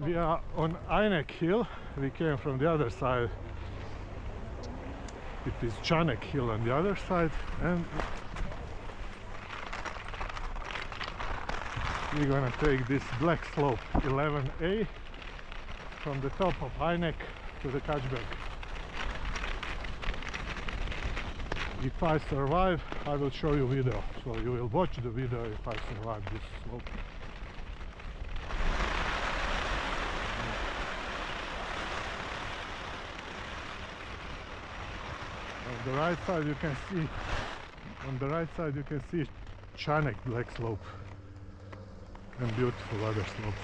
We are on Einek Hill. We came from the other side. It is Chanek Hill on the other side, and we're gonna take this black slope 11A from the top of Einek to the Kachberg. If I survive, I will show you video, so you will watch the video if I survive this slope. On the right side you can see Chanek black slope and beautiful other slopes.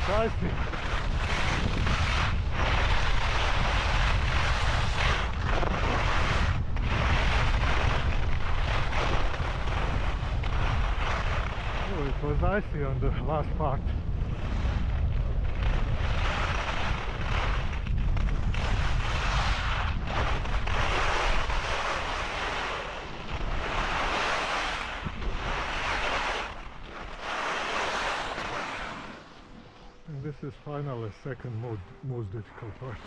Spicy. Oh, it was icy on the last part. And this is finally second most difficult part.